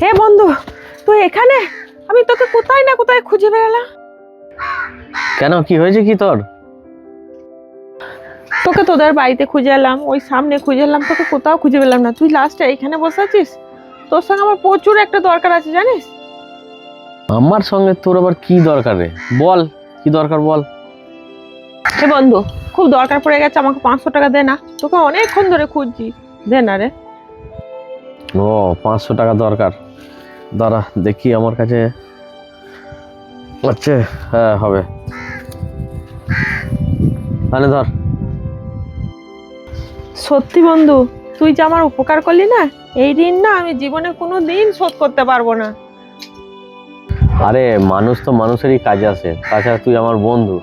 হে বন্ধু, তুই এখানে? আমি তোকে কোথায় না কোথায় খুঁজে বেড়ালাম। কেন, কি হয়েছে কি তোর? তোকে তোদের বাড়িতে খুঁজে এলাম, ওই সামনে খুঁজে এলাম, তোকে কোথাও খুঁজে পেলাম না। তুই লাস্টে এখানে বসে আছিস। তোর সঙ্গে আমার প্রচুর একটা দরকার আছে, জানিস? আমার সঙ্গে তোর আবার কি দরকার রে? বল, কি দরকার বল। হে বন্ধু, খুব দরকার পড়ে গেছে, আমাকে 500 টাকা দে না। তোকে অনেকক্ষণ ধরে খুঁজছি, দে না রে। ও, 500 টাকা দরকার? দাঁড়া দেখি আমার কাছে আচ্ছা, হ্যাঁ হবে। তাহলে ধর। সত্যি বন্ধু, তুই যে আমার উপকার করলি না, এই ঋণ না আমি জীবনে কোনো দিন শোধ করতে পারবো না। আরে মানুষ তো মানুষেরই কাজে আসে, তাছাড়া তুই আমার বন্ধু,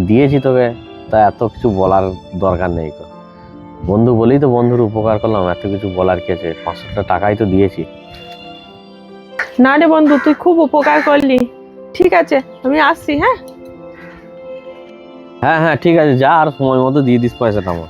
দিয়েছি তোকে, তা এত কিছু বলার দরকার নেই তো। বন্ধু বলেই তো বন্ধুর উপকার করলাম, এত কিছু বলার কি আছে? 500 টাকাই তো দিয়েছি। না রে বন্ধু, তুই খুব উপকার করলি। ঠিক আছে, আমি আসছি। হ্যাঁ হ্যাঁ হ্যাঁ ঠিক আছে, যা, আর সময় মতো দিয়ে দিস পয়সাটা আমার।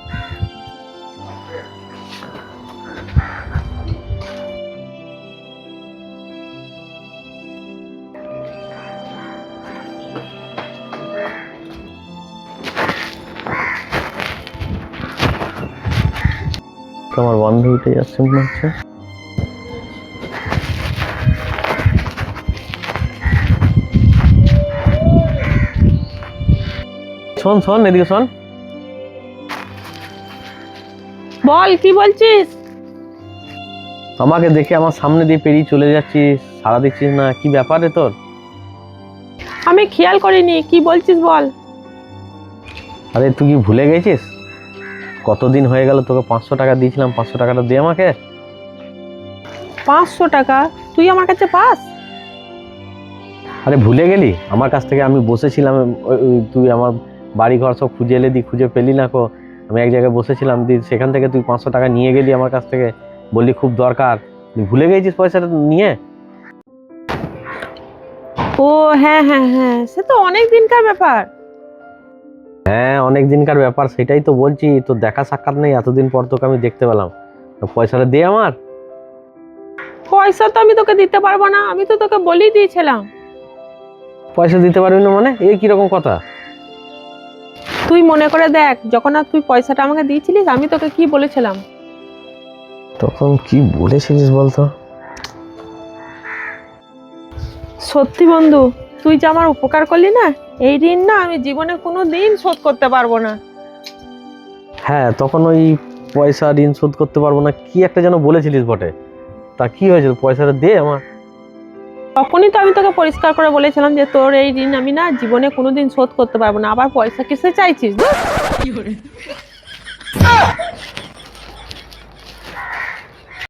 তোমার বন্ধু উঠে যাচ্ছে মনে হচ্ছে। শোন শোন, এদিকে শোন। বল, কি বলছিস? আমাকে দেখে আমার সামনে দিয়ে পেরিয়ে চলে যাচ্ছিস, সারা দেখছিস না, কি ব্যাপারে তোর? আমি খেয়াল করিনি, কি বলছিস বল। আরে তুই কি ভুলে গেছিস? কতদিন হয়ে গেল তোকে 500 টাকা দিয়েছিলাম, 500 টাকাটা দে আমাকে। 500 টাকা তুই আমার কাছে পাস? আরে ভুলে গেলি? আমার কাছ থেকে আমি বসেছিলাম, তুই আমার বাড়ি ঘর সব খুঁজে এলে, দি খুঁজে পেলি না কো। আমি এক জায়গায় বসেছিলাম, দি সেখান থেকে তুই 500 টাকা নিয়ে গেলি আমার কাছ থেকে, বললি খুব দরকার। তুই ভুলে গেছিস পয়সাটা নিয়ে? ও হ্যাঁ হ্যাঁ হ্যাঁ, সে তো অনেক দিনকার ব্যাপার। হ্যাঁ অনেক দিনকার ব্যাপার, সেটাই তো বলছি। তোর দেখা সাক্ষাৎ নেই, এতদিন পর তোকে আমি দেখতে পেলাম। তো পয়সাটা দে আমার। পয়সা তো আমি তোকে দিতে পারবো না, আমি তো তোকে বলেই দিয়েছিলাম। পয়সা দিতে পারবি না মানে? এই কিরকম কথা? তুই মনে করে দেখ, যখন আর তুই পয়সাটা আমাকে দিয়েছিলিস, আমি তোকে কি বলেছিলাম? তখন কি বলেছিলিস বলতো? সত্যি বন্ধু, তুই যে আমার উপকার করলি না, এই ঋণ না আমি জীবনে কোনো দিন শোধ করতে পারবো না। হ্যাঁ তখন ওই পয়সা ঋণ শোধ করতে পারবো না কি একটা যেন বলেছিলিস বটে। তা কি হয়েছে, পয়সাটা দে আমার। তখনই তো আমি তোকে পরিষ্কার করে বলেছিলাম যে তোর এই ঋণ আমি না জীবনে কোনোদিন শোধ করতে পারবো না। আবার পয়সা কিসে চাইছিস?